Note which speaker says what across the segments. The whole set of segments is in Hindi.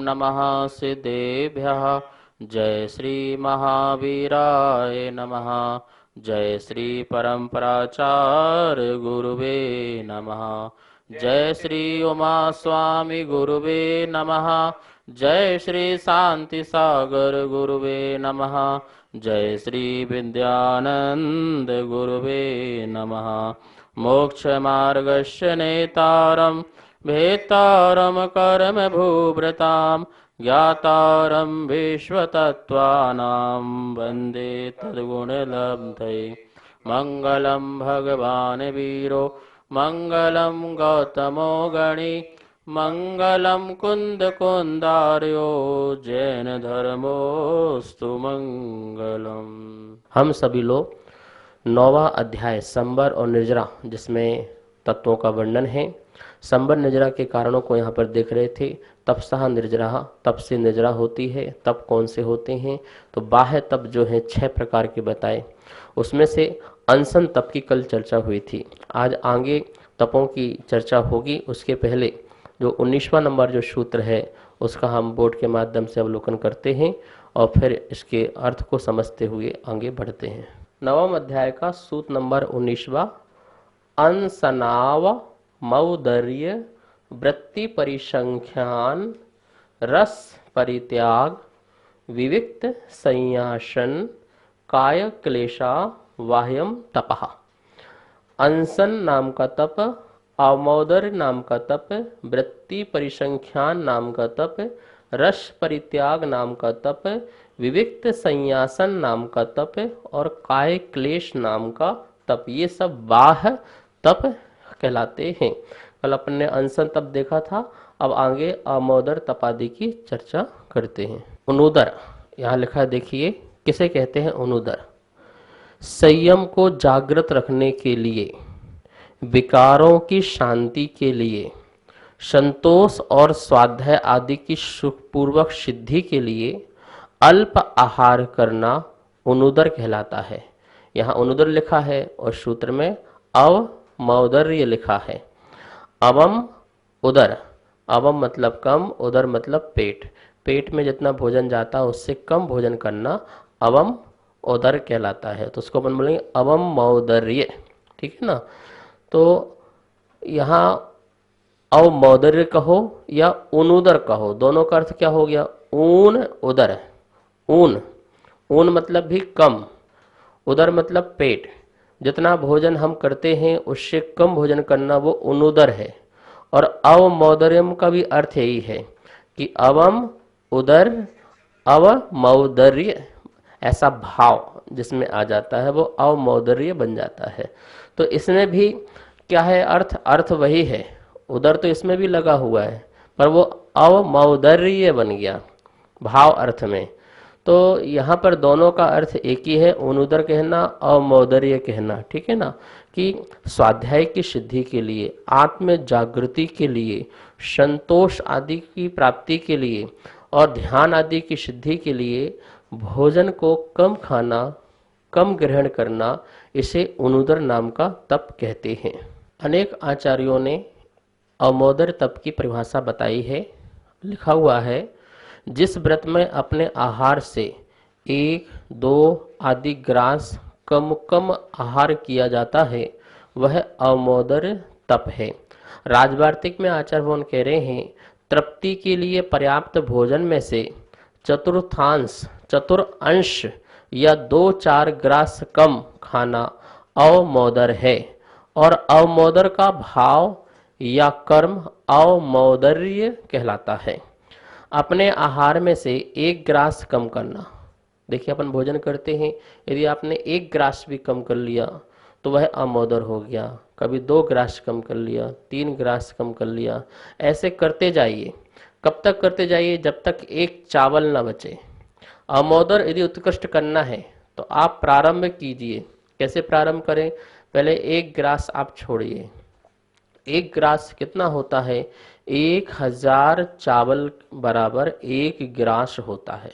Speaker 1: नमः सिद्धेभ्यः। जय श्री महावीराय नमः। जय श्री परम्पराचार्य गुरुवे नमः। जय श्री उमा स्वामी गुरुवे नमः। जय श्री शांति सागर गुरुवे नमः। जय श्री विद्यानंद गुरुवे नमः। मोक्ष मार्गस्य नेतारं भेतारं कर्म भूभृतां ज्ञातारं विश्वतत्त्वानां वन्दे तद्गुणलब्धये। मङ्गलं भगवान् वीरो मङ्गलं गौतमो गणी मङ्गलं कुन्दकुन्दार्यो जैन धर्मोस्तु मंगलम। हम सभी लोग 9वां अध्याय संबर और निर्जरा, जिसमें तत्वों का वर्णन है, संबर निर्जरा के कारणों को यहाँ पर देख रहे थे। तपसः निर्जरा, तप से निर्जरा होती है। तप कौन से होते हैं? तो बाह्य तप जो है 6 प्रकार के बताए, उसमें से अनशन तप की कल चर्चा हुई थी। आज आगे तपों की चर्चा होगी। उसके पहले जो 19वां नंबर जो सूत्र है उसका हम बोर्ड के माध्यम से अवलोकन करते हैं और फिर इसके अर्थ को समझते हुए आगे बढ़ते हैं। 9वां अध्याय का सूत्र नंबर 19वां, अनसनाव मौदर्य वृत्ति परिसंख्यान रस परित्याग विविक्त संयासन काय क्लेशा वाह्यम तपः। अनशन नाम का तप, अवमौदर्य नाम का तप, वृत्ति परिसंख्यान नाम का तप, रस परित्याग नाम का तप, विविक्त संयासन नाम का तप और काय क्लेश नाम का तप, ये सब बाह्य तप कहलाते हैं। कल अपन ने अनशन तप देखा था। अब आगे अमोदर तप आदि की चर्चा करते हैं। अनुदर यहाँ लिखा है, देखिए किसे कहते हैं अनुदर? संयम को जागृत रखने के लिए, विकारों की शांति के लिए, संतोष और स्वाध्याय आदि की सुखपूर्वक सिद्धि के लिए अल्प आहार करना अनुदर कहलाता है। यहाँ अनुदर लिखा है और सूत्र में अवमौदर्य लिखा है। अवम उदर, अवम मतलब कम, उदर मतलब पेट। पेट में जितना भोजन जाता है उससे कम भोजन करना अवम उदर कहलाता है। तो उसको अपन बोलेंगे अवमौदर्य, ठीक है ना। तो यहाँ अवमौदर्य कहो या अनुदर कहो, दोनों का अर्थ क्या हो गया? ऊन उदर। ऊन, ऊन मतलब भी कम, उदर मतलब पेट। जितना भोजन हम करते हैं उससे कम भोजन करना वो अनुदर है। और अवमौदर्यम का भी अर्थ यही है कि अवम उदर अवमौदर्य, ऐसा भाव जिसमें आ जाता है वो अवमौदर्य बन जाता है। तो इसमें भी क्या है अर्थ? अर्थ वही है, उदर तो इसमें भी लगा हुआ है पर वो अवमौदर्य बन गया भाव अर्थ में। तो यहाँ पर दोनों का अर्थ एक ही है, अनुदर कहना अवमौदर्य कहना, ठीक है ना। कि स्वाध्याय की सिद्धि के लिए, आत्म जागृति के लिए, संतोष आदि की प्राप्ति के लिए और ध्यान आदि की सिद्धि के लिए भोजन को कम खाना, कम ग्रहण करना, इसे अनुदर नाम का तप कहते हैं। अनेक आचार्यों ने अवमौदर तप की परिभाषा बताई है। लिखा हुआ है, जिस व्रत में अपने आहार से 1-2 आदि ग्रास कम कम आहार किया जाता है वह अवमौदर तप है। राजवार्तिक में आचार्य भगवान कह रहे हैं, तृप्ति के लिए पर्याप्त भोजन में से चतुर्थांश या 2-4 ग्रास कम खाना अवमौदर है। और अवमौदर का भाव या कर्म अवमौदर्य कहलाता है। अपने आहार में से 1 ग्रास कम करना। देखिए अपन भोजन करते हैं, यदि आपने 1 ग्रास भी कम कर लिया तो वह अवमौदर हो गया। कभी 2 ग्रास कम कर लिया, 3 ग्रास कम कर लिया, ऐसे करते जाइए। कब तक करते जाइए? जब तक 1 चावल ना बचे। अवमौदर यदि उत्कृष्ट करना है तो आप प्रारंभ कीजिए। कैसे प्रारंभ करें? पहले 1 ग्रास आप छोड़िए। 1 ग्रास कितना होता है? 1000 चावल बराबर 1 ग्रास होता है।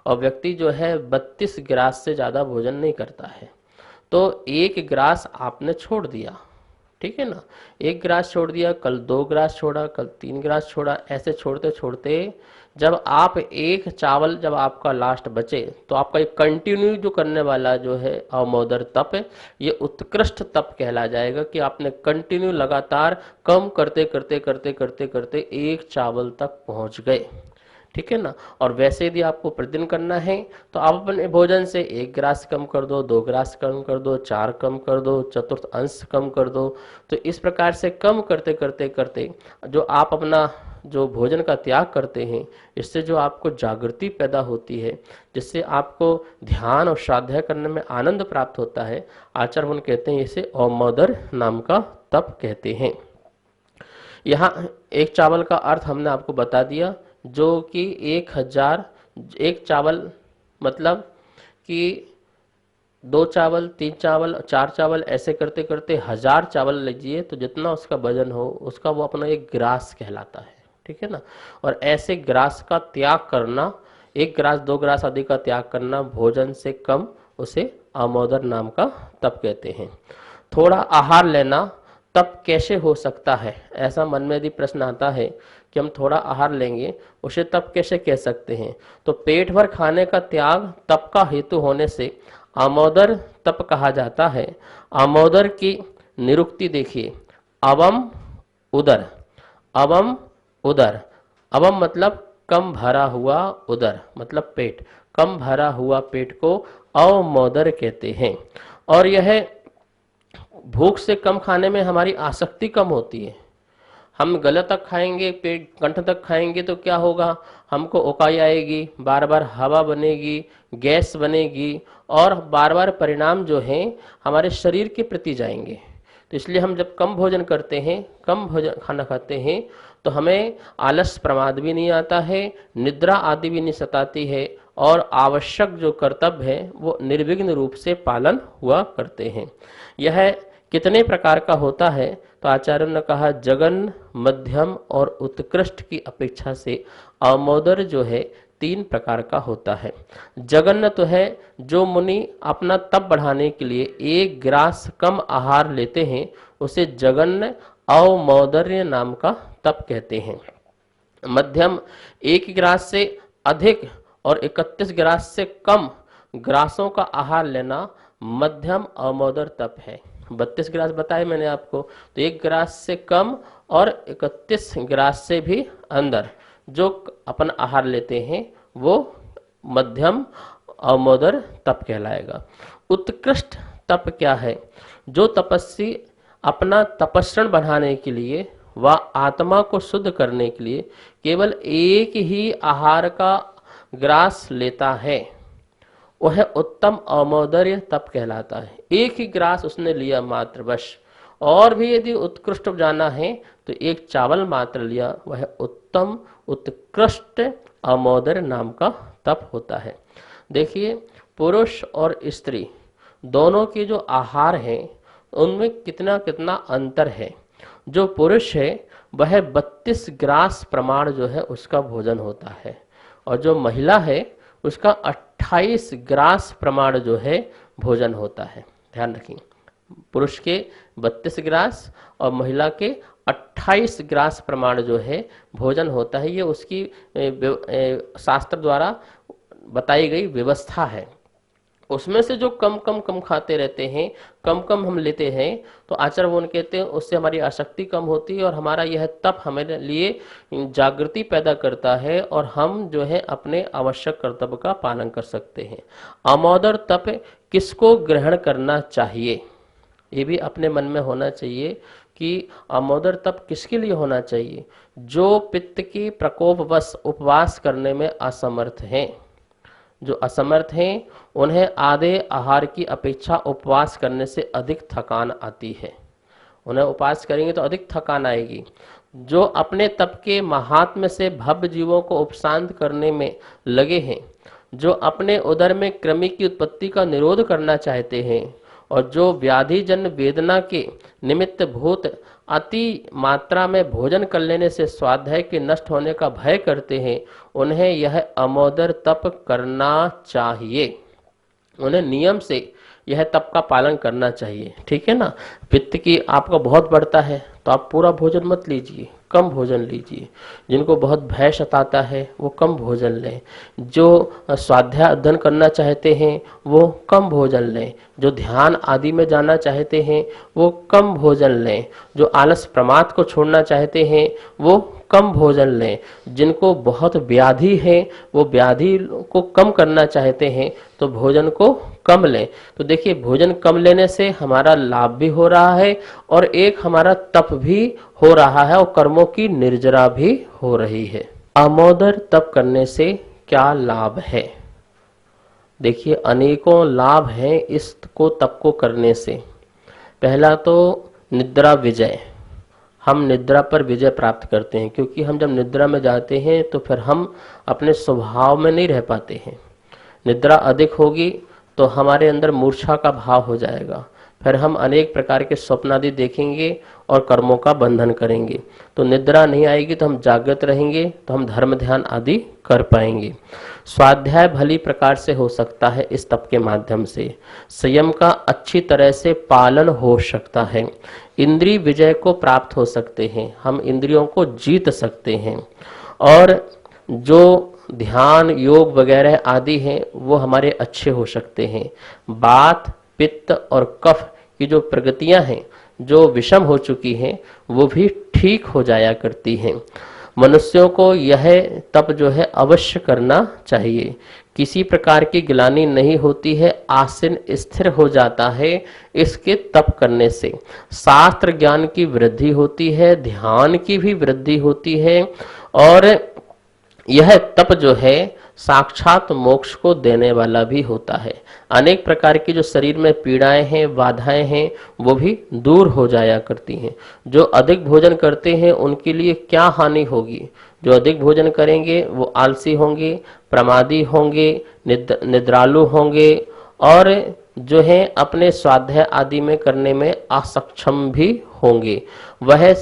Speaker 1: और व्यक्ति जो है 32 ग्रास से ज़्यादा भोजन नहीं करता है। तो 1 ग्रास आपने छोड़ दिया, ठीक है ना। 1 गिलास छोड़ दिया, कल 2 गिलास छोड़ा, कल 3 गिलास छोड़ा, ऐसे छोड़ते छोड़ते जब आप एक चावल जब आपका लास्ट बचे तो आपका ये कंटिन्यू जो करने वाला जो है अवमोदर तप, ये उत्कृष्ट तप कहला जाएगा कि आपने कंटिन्यू लगातार कम करते करते करते करते करते एक चावल तक पहुंच गए। ठीक है ना। और वैसे यदि आपको प्रतिदिन करना है तो आप अपने भोजन से 1 गिलास कम कर दो, 2 गिलास कम कर दो, 4 कम कर दो, चतुर्थ अंश कम कर दो। तो इस प्रकार से कम करते करते करते जो आप अपना जो भोजन का त्याग करते हैं, इससे जो आपको जागृति पैदा होती है, जिससे आपको ध्यान और स्वाध्याय करने में आनंद प्राप्त होता है, आचार्य मुनि कहते हैं इसे अवमोदर नाम का तप कहते हैं। यहाँ एक चावल का अर्थ हमने आपको बता दिया, जो कि 1000 एक चावल मतलब कि 2 चावल, 3 चावल, 4 चावल, ऐसे करते करते 1000 चावल लीजिए तो जितना उसका वजन हो उसका वो अपना एक ग्रास कहलाता है। ठीक है ना। और ऐसे ग्रास का त्याग करना, 1 ग्रास 2 ग्रास आदि का त्याग करना भोजन से कम, उसे अवमोदर नाम का तप कहते हैं। थोड़ा आहार लेना तप कैसे हो सकता है, ऐसा मन में यदि प्रश्न आता है कि हम थोड़ा आहार लेंगे उसे तप कैसे कह सकते हैं, तो पेट भर खाने का त्याग तप का हेतु होने से आमोदर तप कहा जाता है। आमोदर की निरुक्ति देखिए, अवम उदर, अवम उदर, अवम मतलब कम भरा हुआ, उदर मतलब पेट, कम भरा हुआ पेट को अवमोदर कहते हैं। और यह भूख से कम खाने में हमारी आसक्ति कम होती है। हम गले तक खाएंगे, पेट कंठ तक खाएंगे तो क्या होगा, हमको उकाई आएगी, बार बार हवा बनेगी, गैस बनेगी, और बार बार परिणाम जो हैं हमारे शरीर के प्रति जाएंगे। तो इसलिए हम जब कम भोजन करते हैं, कम भोजन खाना खाते हैं, तो हमें आलस प्रमाद भी नहीं आता है, निद्रा आदि भी नहीं सताती है, और आवश्यक जो कर्तव्य है वो निर्विघ्न रूप से पालन हुआ करते हैं। यह कितने प्रकार का होता है, तो आचार्य ने कहा जगन, मध्यम और उत्कृष्ट की अपेक्षा से अवमोदर जो है 3 प्रकार का होता है। जगन्य तो है जो मुनि अपना तप बढ़ाने के लिए 1 ग्रास कम आहार लेते हैं, उसे जगन्य अवमोदर्य नाम का तप कहते हैं। मध्यम 1 ग्रास से अधिक और 31 ग्रास से कम ग्रासों का आहार लेना मध्यम अवमोदर तप है। 32 ग्रास बताए मैंने आपको, तो 1 ग्रास से कम और 31 ग्रास से भी अंदर जो अपन आहार लेते हैं वो मध्यम अवमोदर तप कहलाएगा। उत्कृष्ट तप क्या है, जो तपस्वी अपना तपस्रण बढ़ाने के लिए व आत्मा को शुद्ध करने के लिए केवल एक ही आहार का ग्रास लेता है, वह उत्तम अवमोदर्य तप कहलाता है। एक ही ग्रास उसने लिया मात्र बस, और भी यदि उत्कृष्ट जाना है तो 1 चावल मात्र लिया, वह उत्तम उत्कृष्ट अवमोदर्य नाम का तप होता है। देखिए पुरुष और स्त्री दोनों की जो आहार है उनमें कितना कितना अंतर है। जो पुरुष है वह 32 ग्रास प्रमाण जो है उसका भोजन होता है, और जो महिला है उसका 28 ग्रास प्रमाण जो है भोजन होता है। ध्यान रखिए, पुरुष के 32 ग्रास और महिला के 28 ग्रास प्रमाण जो है भोजन होता है। ये उसकी शास्त्र द्वारा बताई गई व्यवस्था है। उसमें से जो कम कम कम खाते रहते हैं, कम कम हम लेते हैं, तो आचार्य वो कहते हैं उससे हमारी आसक्ति कम होती है और हमारा यह तप हमारे लिए जागृति पैदा करता है, और हम जो है अपने आवश्यक कर्तव्य का पालन कर सकते हैं। अवमोदर तप किसको ग्रहण करना चाहिए, ये भी अपने मन में होना चाहिए कि अवमोदर तप किसके लिए होना चाहिए। जो पित्त की प्रकोपवश उपवास करने में असमर्थ हैं, जो असमर्थ हैं उन्हें आधे आहार की अपेक्षा उपवास करने से अधिक थकान आती है। उन्हें उपवास करेंगे तो अधिक थकान आएगी। जो अपने तप के महात्म्य से भव्य जीवों को उपशांत करने में लगे हैं, जो अपने उदर में कृमि की उत्पत्ति का निरोध करना चाहते हैं, और जो व्याधिजन्य वेदना के निमित्त भूत अति मात्रा में भोजन कर लेने से स्वाध्याय के नष्ट होने का भय करते हैं, उन्हें यह अवमोदर तप करना चाहिए। उन्हें नियम से
Speaker 2: यह तप का पालन करना चाहिए, ठीक है ना। पित्त की आपका बहुत बढ़ता है तो आप पूरा भोजन मत लीजिए, कम भोजन लीजिए। जिनको बहुत भय सताता है वो कम भोजन लें। जो स्वाध्याय अध्ययन करना चाहते हैं वो कम भोजन लें। जो ध्यान आदि में जाना चाहते हैं वो कम भोजन लें। जो आलस प्रमाद को छोड़ना चाहते हैं वो कम भोजन लें। जिनको बहुत व्याधि है वो व्याधि को कम करना चाहते हैं तो भोजन को कम लें। तो देखिए, भोजन कम लेने से हमारा लाभ भी हो रहा है और एक हमारा तप भी हो रहा है और कर्मों की निर्जरा भी हो रही है। आमोदर तप करने से क्या लाभ है? देखिए, अनेकों लाभ हैं इसको तप को करने से। पहला तो निद्रा विजय, हम निद्रा पर विजय प्राप्त करते हैं, क्योंकि हम जब निद्रा में जाते हैं तो फिर हम अपने स्वभाव में नहीं रह पाते हैं। निद्रा अधिक होगी तो हमारे अंदर मूर्छा का भाव हो जाएगा, फिर हम अनेक प्रकार के स्वप्न आदि देखेंगे और कर्मों का बंधन करेंगे। तो निद्रा नहीं आएगी तो हम जागृत रहेंगे, तो हम धर्म ध्यान आदि कर पाएंगे। स्वाध्याय भली प्रकार से हो सकता है इस तप के माध्यम से। संयम का अच्छी तरह से पालन हो सकता है। इंद्रिय विजय को प्राप्त हो सकते हैं, हम इंद्रियों को जीत सकते हैं। और जो ध्यान योग वगैरह आदि हैं वो हमारे अच्छे हो सकते हैं। वात पित्त और कफ की जो प्रगतियां हैं जो विषम हो चुकी हैं वो भी ठीक हो जाया करती हैं। मनुष्यों को यह तप जो है अवश्य करना चाहिए। किसी प्रकार की गिलानी नहीं होती है, आसीन स्थिर हो जाता है इसके तप करने से। शास्त्र ज्ञान की वृद्धि होती है, ध्यान की भी वृद्धि होती है और यह तप जो है साक्षात मोक्ष को देने वाला भी होता है। अनेक प्रकार की जो शरीर में पीड़ाएं हैं, बाधाएं हैं, वो भी दूर हो जाया करती हैं। जो अधिक भोजन करते हैं उनके लिए क्या हानि होगी? जो अधिक भोजन करेंगे वो आलसी होंगे, प्रमादी होंगे, निद्रालु होंगे और जो है अपने स्वाध्याय आदि में करने में असक्षम भी होंगे। वह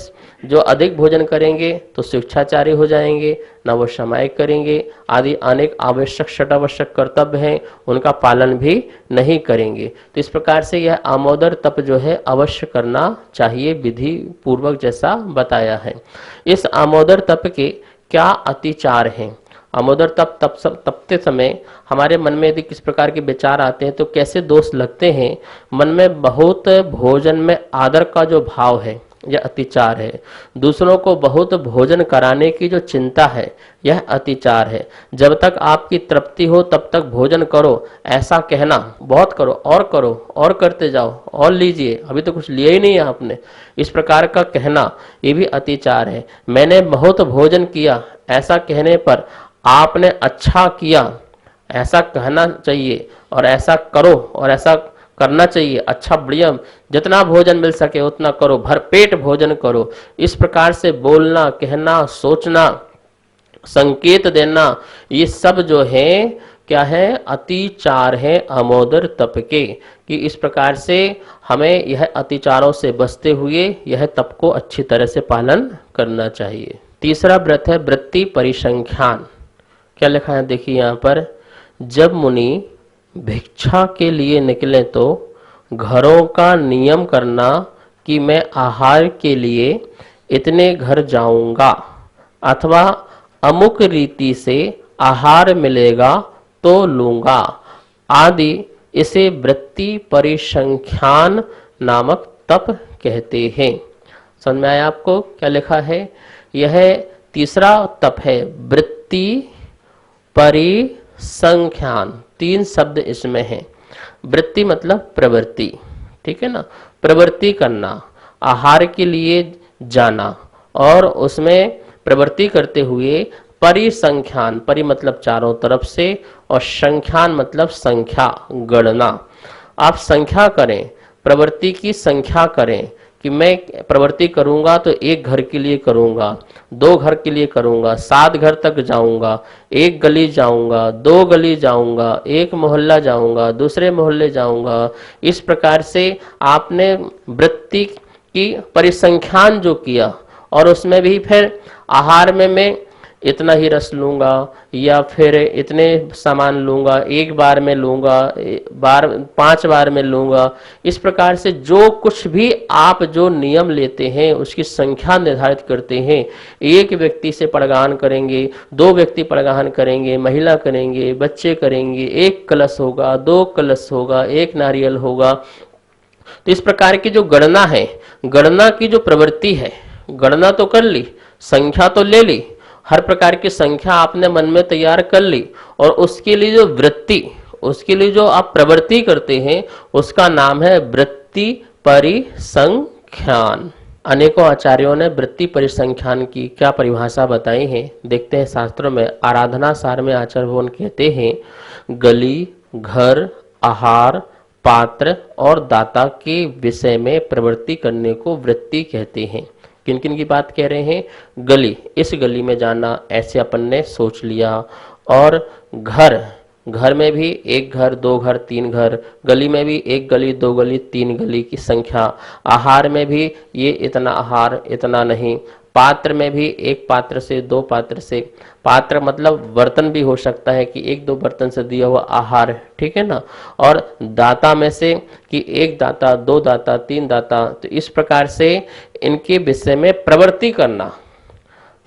Speaker 2: जो अधिक भोजन करेंगे तो शिक्षाचारी हो जाएंगे, न वो समय करेंगे, आदि अनेक आवश्यक षडावश्यक कर्तव्य हैं उनका पालन भी नहीं करेंगे। तो इस प्रकार से यह आमोदर तप जो है अवश्य करना चाहिए, विधि पूर्वक जैसा बताया है। इस आमोदर तप के क्या अतिचार हैं? आमोदर तपते समय हमारे मन में यदि किस प्रकार के विचार आते हैं तो कैसे दोष लगते हैं? मन में बहुत भोजन में आदर का जो भाव है यह अतिचार है। दूसरों को बहुत भोजन कराने की जो चिंता है यह अतिचार है। जब तक आपकी तृप्ति हो तब तक भोजन करो, ऐसा कहना, बहुत करो और करते जाओ और लीजिए, अभी तो कुछ लिया ही नहीं है आपने, इस प्रकार का कहना ये भी अतिचार है। मैंने बहुत भोजन किया ऐसा कहने पर आपने अच्छा किया ऐसा कहना चाहिए और ऐसा करो और ऐसा करना चाहिए, अच्छा बढ़िया, जितना भोजन मिल सके उतना करो, भरपेट भोजन करो। इस प्रकार से बोलना, कहना, सोचना, संकेत देना, ये सब जो है क्या है? अतिचार है आमोदर तप के। कि इस प्रकार से हमें यह अतिचारों से बचते हुए यह तप को अच्छी तरह से पालन करना चाहिए। तीसरा व्रत है वृत्ति परिसंख्यान। क्या लिखा है देखिए यहाँ पर, जब मुनि भिक्षा के लिए निकले तो घरों का नियम करना कि मैं आहार के लिए इतने घर जाऊंगा अथवा अमुक रीति से आहार मिलेगा तो लूंगा आदि, इसे वृत्ति परिसंख्यान नामक तप कहते हैं। समझ में आया आपको क्या लिखा है? यह तीसरा तप है वृत्ति परिसंख्यान। 3 शब्द इसमें हैं। वृत्ति मतलब प्रवृत्ति, ठीक है ना, प्रवृत्ति करना, आहार के लिए जाना और उसमें प्रवृत्ति करते हुए परिसंख्यान, परि मतलब चारों तरफ से और संख्यान मतलब संख्या, गणना। आप संख्या करें, प्रवृत्ति की संख्या करें कि मैं प्रवृत्ति करूंगा तो 1 घर के लिए करूंगा, 2 घर के लिए करूंगा, 7 घर तक जाऊंगा, 1 गली जाऊंगा, 2 गली जाऊंगा, 1 मोहल्ला जाऊंगा, दूसरे मोहल्ले जाऊंगा। इस प्रकार से आपने वृत्ति की परिसंख्यान जो किया और उसमें भी फिर आहार में मैं इतना ही रस लूंगा या फिर इतने सामान लूंगा, एक बार में लूंगा, बार 5 बार में लूंगा, इस प्रकार से जो कुछ भी आप जो नियम लेते हैं उसकी संख्या निर्धारित करते हैं। एक व्यक्ति से पड़गान करेंगे, 2 व्यक्ति पड़गान करेंगे, महिला करेंगे, बच्चे करेंगे, 1 कलश होगा, 2 कलश होगा, 1 नारियल होगा। तो इस प्रकार की जो गणना है, गणना की जो प्रवृत्ति है, गणना तो कर ली, संख्या तो ले ली, हर प्रकार की संख्या आपने मन में तैयार कर ली, और उसके लिए जो वृत्ति, उसके लिए जो आप प्रवृत्ति करते हैं उसका नाम है वृत्ति परिसंख्यान। अनेकों आचार्यों ने वृत्ति परिसंख्यान की क्या परिभाषा बताई है, देखते हैं शास्त्रों में। आराधना सार में आचार्य भगवान कहते हैं, गली, घर, आहार, पात्र और दाता के विषय में प्रवृत्ति करने को वृत्ति कहते हैं। किन किन की बात कह रहे हैं? गली, इस गली में जाना, ऐसे अपन ने सोच लिया। और घर, घर में भी 1 घर, 2 घर, 3 घर, गली में भी 1 गली, 2 गली, 3 गली की संख्या। आहार में भी ये इतना आहार, इतना नहीं। पात्र में भी 1 पात्र से, 2 पात्र से, पात्र मतलब बर्तन भी हो सकता है कि 1-2 बर्तन से दिया हुआ आहार, ठीक है ना। और दाता में से कि 1 दाता, 2 दाता, 3 दाता। तो इस प्रकार से इनके विषय में प्रवृत्ति करना,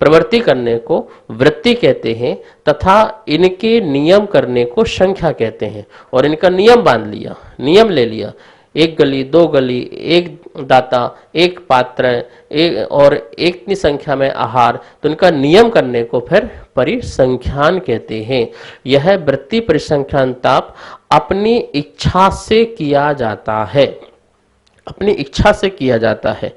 Speaker 2: प्रवृत्ति करने को वृत्ति कहते हैं, तथा इनके नियम करने को संख्या कहते हैं। और इनका नियम बांध लिया, नियम ले लिया, 1 गली, 2 गली, 1 दाता, 1 पात्र, और इतनी संख्या में आहार, तो इनका नियम करने को फिर परिसंख्यान कहते हैं। यह वृत्ति परिसंख्यान ताप अपनी इच्छा से किया जाता है, अपनी इच्छा से किया जाता है।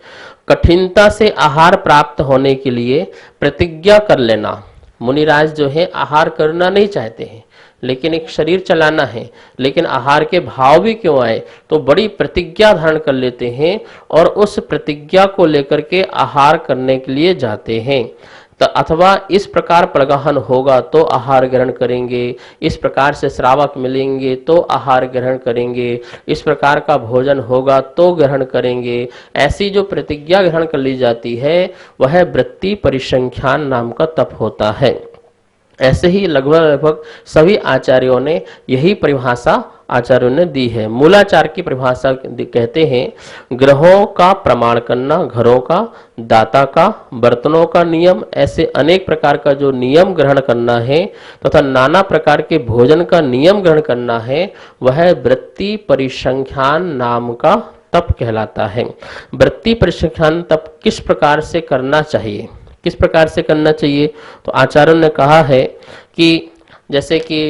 Speaker 2: कठिनता से आहार प्राप्त होने के लिए प्रतिज्ञा कर लेना। मुनिराज जो है आहार करना नहीं चाहते हैं, लेकिन एक शरीर चलाना है, लेकिन आहार के भाव भी क्यों आए, तो बड़ी प्रतिज्ञा धारण कर लेते हैं और उस प्रतिज्ञा को लेकर के आहार करने के लिए जाते हैं। तो अथवा इस प्रकार पड़गाहन होगा तो आहार ग्रहण करेंगे, इस प्रकार से श्रावक मिलेंगे तो आहार ग्रहण करेंगे, इस प्रकार का भोजन होगा तो ग्रहण करेंगे। ऐसी जो प्रतिज्ञा ग्रहण कर ली जाती है वह वृत्ति परिसंख्यान नाम का तप होता है। ऐसे ही लगभग सभी आचार्यों ने यही परिभाषा आचार्यों ने दी है। मूलाचार की परिभाषा कहते हैं, ग्रहों का प्रमाण करना, घरों का, दाता का, बर्तनों का नियम, ऐसे अनेक प्रकार का जो नियम ग्रहण करना है तथा नाना प्रकार के भोजन का नियम ग्रहण करना है, वह वृत्ति परिसंख्यान नाम का तप कहलाता है। वृत्ति परिसंख्यान तप किस प्रकार से करना चाहिए, किस प्रकार से करना चाहिए? तो आचार्यों ने कहा है कि जैसे कि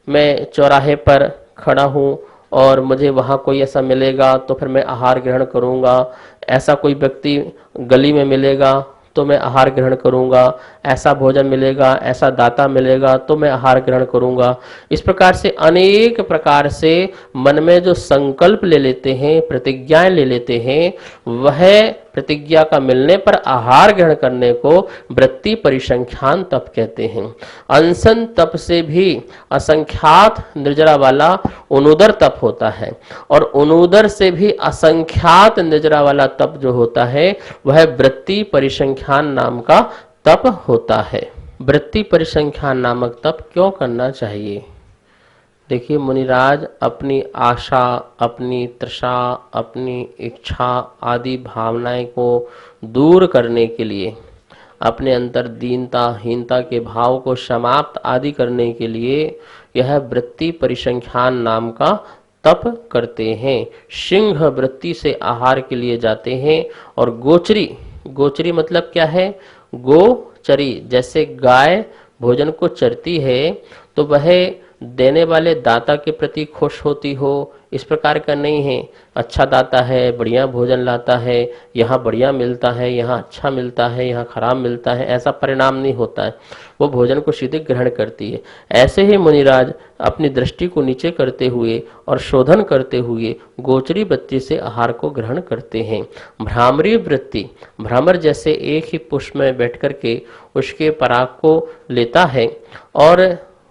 Speaker 2: मैं चौराहे पर खड़ा हूँ और मुझे वहाँ कोई ऐसा मिलेगा तो फिर मैं आहार ग्रहण करूँगा, ऐसा कोई व्यक्ति गली में मिलेगा तो मैं आहार ग्रहण करूँगा, ऐसा भोजन मिलेगा, ऐसा दाता मिलेगा तो मैं आहार ग्रहण करूँगा। इस प्रकार से अनेक प्रकार से मन में जो संकल्प ले लेते हैं, प्रतिज्ञाएं ले लेते हैं, वह प्रतिज्ञा का मिलने पर आहार ग्रहण करने को वृत्ति परिसंख्यान तप कहते हैं। अनशन तप से भी असंख्यात निर्जरा वाला अनुदर तप होता है, और अनुदर से भी असंख्यात निर्जरा वाला तप जो होता है वह वृत्ति परिसंख्यान नाम का तप होता है। वृत्ति परिसंख्यान नामक तप क्यों करना चाहिए? देखिए मुनिराज, अपनी आशा, अपनी तृषा, अपनी इच्छा आदि भावनाएं को दूर करने के लिए, अपने अंतर दीनता हीनता के भाव को समाप्त आदि करने के लिए यह वृत्ति परिसंख्यान नाम का तप करते हैं। सिंह वृत्ति से आहार के लिए जाते हैं, और गोचरी, गोचरी मतलब क्या है? गोचरी, जैसे गाय भोजन को चरती है तो वह देने वाले दाता के प्रति खुश होती हो, इस प्रकार का नहीं है। अच्छा दाता है, बढ़िया भोजन लाता है, यहाँ बढ़िया मिलता है, यहाँ अच्छा मिलता है, यहाँ खराब मिलता है, ऐसा परिणाम नहीं होता है। वो भोजन को सीधे ग्रहण करती है। ऐसे ही मुनिराज अपनी दृष्टि को नीचे करते हुए और शोधन करते हुए गोचरी वृत्ति से आहार को ग्रहण करते हैं। भ्रामरी वृत्ति, भ्रामर जैसे एक ही पुष्प में बैठ करके उसके पराग को लेता है और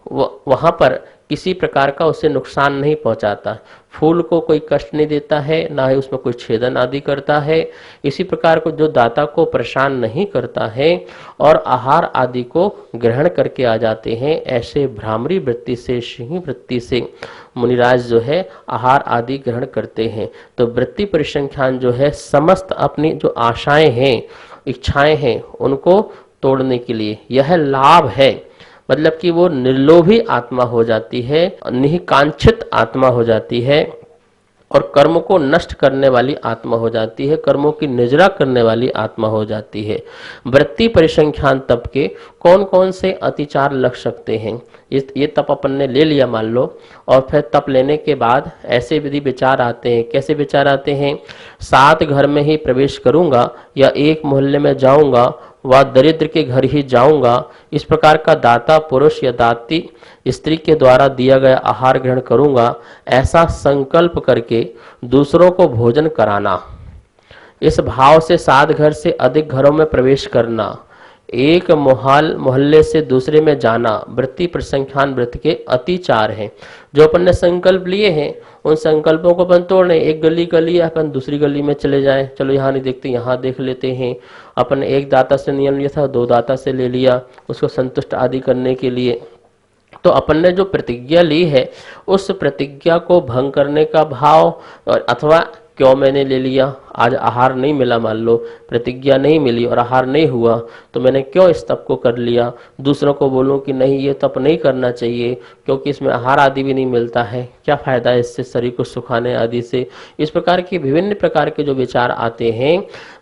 Speaker 2: वहां पर किसी प्रकार का उससे नुकसान नहीं पहुंचाता। फूल को कोई कष्ट नहीं देता है, ना ही उसमें कोई छेदन आदि करता है। इसी प्रकार को जो दाता को परेशान नहीं करता है और आहार आदि को ग्रहण करके आ जाते हैं, ऐसे भ्रामरी वृत्ति से, सिंह वृत्ति से मुनिराज जो है आहार आदि ग्रहण करते हैं। तो वृत्ति परिसंख्यान जो है समस्त अपनी जो आशाएं हैं, इच्छाएं हैं, उनको तोड़ने के लिए यह लाभ है। मतलब कि वो निर्लोभी आत्मा हो जाती है, निकांक्षित आत्मा हो जाती है और कर्म को नष्ट करने वाली आत्मा हो जाती है, कर्मों की निजरा करने वाली आत्मा हो जाती है। वृत्ति परिसंख्यान तप के कौन कौन से अतिचार लग सकते हैं, ये तप अपन ने ले लिया मान लो, और फिर तप लेने के बाद ऐसे विधि विचार आते हैं। कैसे विचार आते हैं? 7 घर में ही प्रवेश करूंगा या एक मोहल्ले में जाऊंगा व दरिद्र के घर ही जाऊंगा, इस प्रकार का दाता पुरुष या दाती स्त्री के द्वारा दिया गया आहार ग्रहण करूंगा, ऐसा संकल्प करके दूसरों को भोजन कराना, इस भाव से 7 घर से अधिक घरों में प्रवेश करना, एक मोहल्ले से दूसरे में जाना, वृत्ति परिसंख्यान व्रत के अतिचार हैं। जो अपन ने संकल्प लिए हैं उन संकल्पों को अपन तोड़ने, एक गली गली अपन दूसरी गली में चले जाएं, चलो यहाँ नहीं देखते यहाँ देख लेते हैं। अपन ने एक दाता से नियम लिया था, 2 दाता से ले लिया उसको संतुष्ट आदि करने के लिए। तो अपन ने जो प्रतिज्ञा ली है उस प्रतिज्ञा को भंग करने का भाव, और अथवा क्यों मैंने ले लिया, आज आहार नहीं मिला, मान लो प्रतिज्ञा नहीं मिली और आहार नहीं हुआ, तो मैंने क्यों इस तप को कर लिया। दूसरों को बोलूं कि नहीं ये तप नहीं करना चाहिए क्योंकि इसमें आहार आदि भी नहीं मिलता है, क्या फायदा है इससे शरीर को सुखाने आदि से। इस प्रकार के विभिन्न प्रकार के जो विचार आते हैं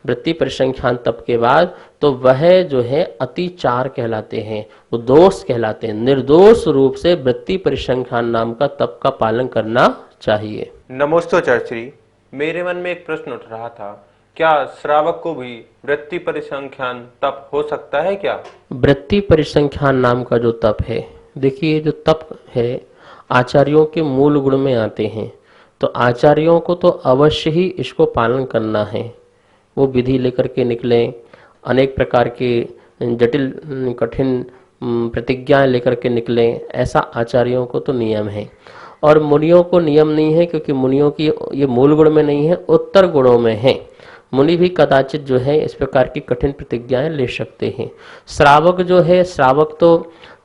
Speaker 2: वृत्ति परिसंख्यान तप के बाद, तो वह जो है अतिचार कहलाते हैं, वो दोष कहलाते हैं। निर्दोष रूप से वृत्ति परिसंख्यान नाम का तप का पालन करना चाहिए।
Speaker 3: नमोस्तु चर्चरी, मेरे मन में एक प्रश्न उठ रहा था, क्या श्रावक को भी वृत्ति परिसंख्यान तप हो सकता है क्या?
Speaker 2: वृत्ति परिसंख्यान नाम का जो तप है, देखिए जो तप है आचार्यों के मूल गुण में आते हैं, तो आचार्यों को तो अवश्य ही इसको पालन करना है। वो विधि लेकर के निकले, अनेक प्रकार के जटिल कठिन प्रतिज्ञाएं लेकर के निकले, ऐसा आचार्यों को तो नियम है। और मुनियों को नियम नहीं है, क्योंकि मुनियों की ये मूल गुण में नहीं है, उत्तर गुणों में है। मुनि भी कदाचित जो है इस प्रकार की कठिन प्रतिज्ञाएं ले सकते हैं। श्रावक जो है, श्रावक तो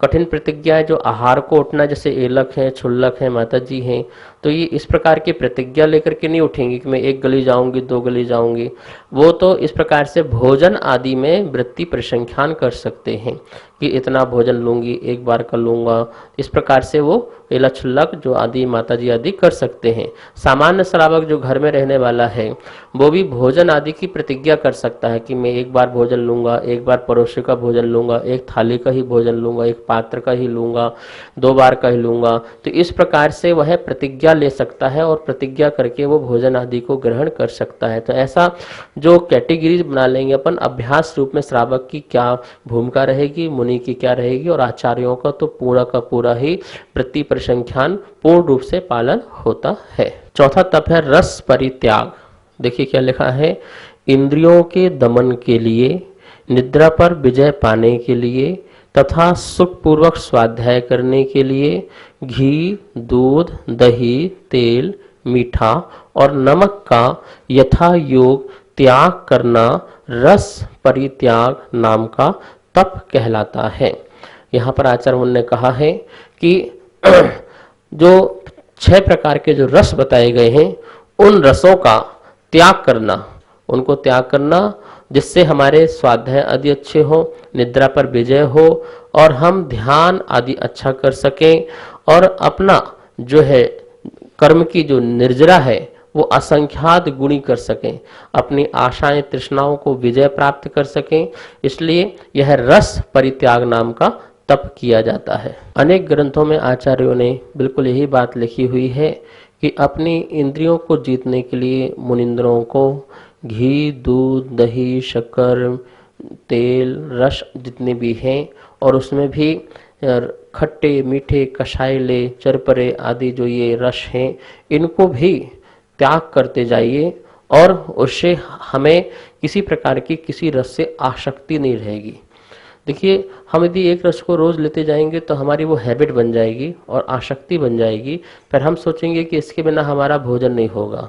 Speaker 2: कठिन प्रतिज्ञाएं जो आहार को उठना, जैसे एलक है, छुल्लक है, माता जी हैं, तो ये इस प्रकार की प्रतिज्ञा लेकर के नहीं उठेंगी कि मैं 1 गली जाऊंगी 2 गली जाऊंगी। वो तो इस प्रकार से भोजन आदि में वृत्ति परिसंख्यान कर सकते हैं कि इतना भोजन लूंगी, एक बार कर लूंगा, इस प्रकार से वो एला छुल्लक जो आदि माता जी आदि कर सकते हैं। सामान्य श्रावक जो घर में रहने वाला है वो भी भोजन आदि की प्रतिज्ञा कर सकता है कि मैं 1 बार भोजन लूंगा, 1 बार परोसे का भोजन लूंगा, 1 थाली का ही भोजन लूंगा, 1 पात्र का ही लूंगा, 2 बार का ही लूंगा। तो इस प्रकार से वह प्रतिज्ञा ले सकता है और प्रतिज्ञा करके वो भोजन आदि को ग्रहण कर सकता है। तो ऐसा जो कैटेगरीज बना लेंगे अपन, अभ्यास रूप में श्रावक की क्या भूमिका रहेगी, मुनि की क्या रहेगी, और आचार्यों का तो पूरा का पूरा ही वृत्ति परिसंख्यान पूर्ण रूप से पालन होता है। चौथा तप है रस परित्याग। देखिए क्या लिखा है, इंद्रियों के दमन के लिए, निद्रा पर विजय पाने के लिए तथा सुखपूर्वक स्वाध्याय करने के लिए घी, दूध, दही, तेल, मीठा और नमक का यथा योग त्याग करना रस परित्याग नाम का तप कहलाता है। यहाँ पर आचार्य ने कहा है कि जो 6 प्रकार के जो रस बताए गए हैं उन रसों का त्याग करना, उनको त्याग करना, जिससे हमारे स्वाध्याय आदि अच्छे हो, निद्रा पर विजय हो और हम ध्यान आदि अच्छा कर सकें और अपना जो है कर्म की जो निर्जरा है वो असंख्यात गुणी कर सकें, अपनी आशाएं तृष्णाओं को विजय प्राप्त कर सकें। इसलिए यह रस परित्याग नाम का तप किया जाता है। अनेक ग्रंथों में आचार्यों ने बिल्कुल यही बात लिखी हुई है कि अपनी इंद्रियों को जीतने के लिए मुनिंद्रों को घी, दूध, दही, शक्कर, तेल, रस जितने भी हैं, और उसमें भी खट्टे मीठे कषायले चरपरे आदि जो ये रस हैं, इनको भी त्याग करते जाइए और उससे हमें किसी प्रकार की किसी रस से आसक्ति नहीं रहेगी। देखिए, हम यदि एक रस को रोज लेते जाएंगे तो हमारी वो हैबिट बन जाएगी और आसक्ति बन जाएगी। फिर हम सोचेंगे कि इसके बिना हमारा भोजन नहीं होगा।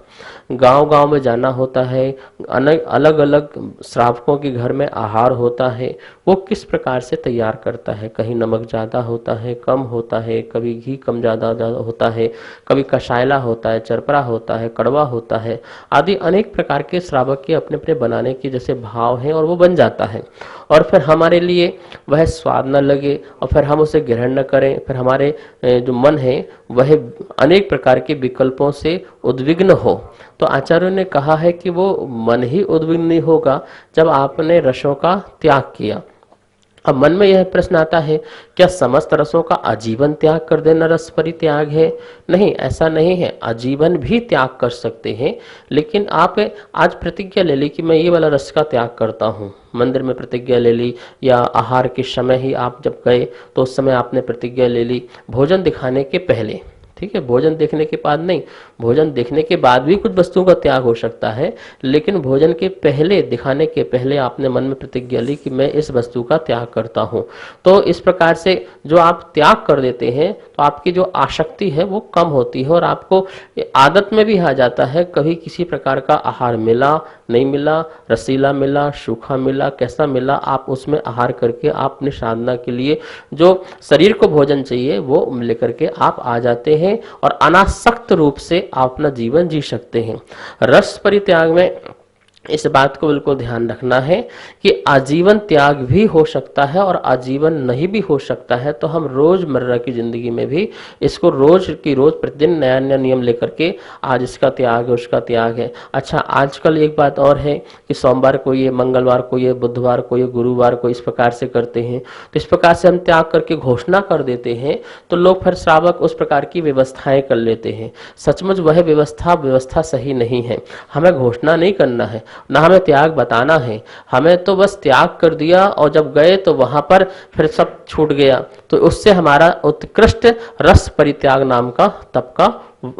Speaker 2: गांव-गांव में जाना होता है, अलग-अलग श्रावकों के घर में आहार होता है, वो किस प्रकार से तैयार करता है। कहीं नमक ज़्यादा होता है, कम होता है, कभी घी कम ज़्यादा होता है, कभी कषायला होता है, चरपरा होता है, कड़वा होता है, आदि अनेक प्रकार के श्रावक के अपने अपने बनाने के जैसे भाव हैं और वो बन जाता है। और फिर हमारे लिए वह स्वाद न लगे और फिर हम उसे ग्रहण न करें, फिर हमारे जो मन है वह अनेक प्रकार के विकल्पों से उद्विग्न हो। तो आचार्यों ने कहा है कि वो मन ही उद्विग्न नहीं होगा जब आपने रसों का त्याग किया। अब मन में यह प्रश्न आता है, क्या समस्त रसों का आजीवन त्याग कर देना रस परित्याग है? नहीं, ऐसा नहीं है। आजीवन भी त्याग कर सकते हैं, लेकिन आप आज प्रतिज्ञा ले ली कि मैं ये वाला रस का त्याग करता हूँ। मंदिर में प्रतिज्ञा ले ली, या आहार के समय ही आप जब गए तो उस समय आपने प्रतिज्ञा ले ली, भोजन दिखाने के पहले। ठीक है, भोजन देखने के बाद नहीं। भोजन देखने के बाद भी कुछ वस्तुओं का त्याग हो सकता है, लेकिन भोजन के पहले, दिखाने के पहले आपने मन में प्रतिज्ञा ली कि मैं इस वस्तु का त्याग करता हूँ। तो इस प्रकार से जो आप त्याग कर देते हैं तो आपकी जो आसक्ति है वो कम होती है और आपको आदत में भी आ जाता है। कभी किसी प्रकार का आहार मिला, नहीं मिला, रसीला मिला, सूखा मिला, कैसा मिला, आप उसमें आहार करके आप अपनी साधना के लिए जो शरीर को भोजन चाहिए वो लेकर के आप आ जाते हैं और अनासक्त रूप से आप अपना जीवन जी सकते हैं। रस परित्याग में इस बात को बिल्कुल ध्यान रखना है कि आजीवन त्याग भी हो सकता है और आजीवन नहीं भी हो सकता है। तो हम रोजमर्रा की जिंदगी में भी इसको रोज की रोज प्रतिदिन नया नया नियम लेकर के आज इसका त्याग है, उसका त्याग है। अच्छा, आजकल एक बात और है कि सोमवार को ये, मंगलवार को ये, बुधवार को ये, गुरुवार को इस प्रकार से करते हैं। तो इस प्रकार से हम त्याग करके घोषणा कर देते हैं तो लोग फिर श्रावक उस प्रकार की व्यवस्थाएं कर लेते हैं। सचमुच वह व्यवस्था सही नहीं है। हमें घोषणा नहीं करना है, ना हमें त्याग बताना है। हमें तो बस त्याग कर दिया और जब गए तो वहां पर फिर सब छूट गया। तो उससे हमारा उत्कृष्ट रस परित्याग नाम का तप का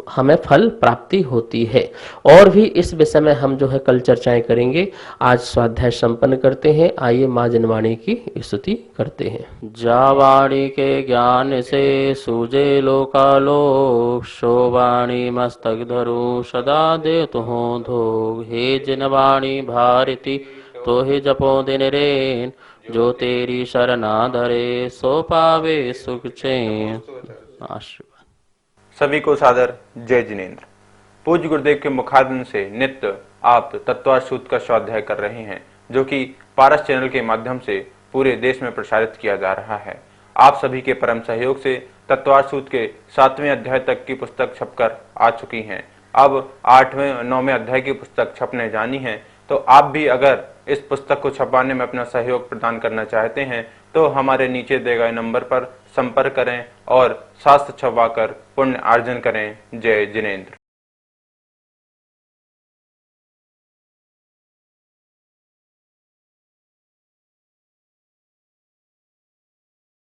Speaker 2: हमें फल प्राप्ति होती है। और भी इस विषय में हम जो है कल चर्चाएं करेंगे। आज स्वाध्याय संपन्न करते हैं। आइए माँ जनवाणी की स्तुति करते हैं।
Speaker 1: जावाणी के ज्ञान से सूजे लोकालोक, शोवाणी मस्तक धरु सदा दे तुहों धोग। हे जनवाणी भारती तो ही जपो दिन रेन, जो तेरी शरणा धरे सो पावे सुख चैन। आशीर्वाद।
Speaker 3: सभी को सादर जय जिनेन्द्र। पूज्य गुरुदेव के मुखारबिंद से नित्य आप तत्वार्थ सूत्र का स्वाध्याय कर रहे हैं, जो कि पारस चैनल के माध्यम से पूरे देश में प्रसारित किया जा रहा है। आप सभी के परम सहयोग से तत्वार्थ सूत्र के 7वें अध्याय तक की पुस्तक छपकर आ चुकी हैं। अब 8वें और 9वें अध्याय की पुस्तक छपने जानी है। तो आप भी अगर इस पुस्तक को छपाने में अपना सहयोग प्रदान करना चाहते हैं तो हमारे नीचे दिए गए नंबर पर संपर्क करें और शास्त्र छपवाकर पुण्य अर्जन करें। जय जिनेन्द्र।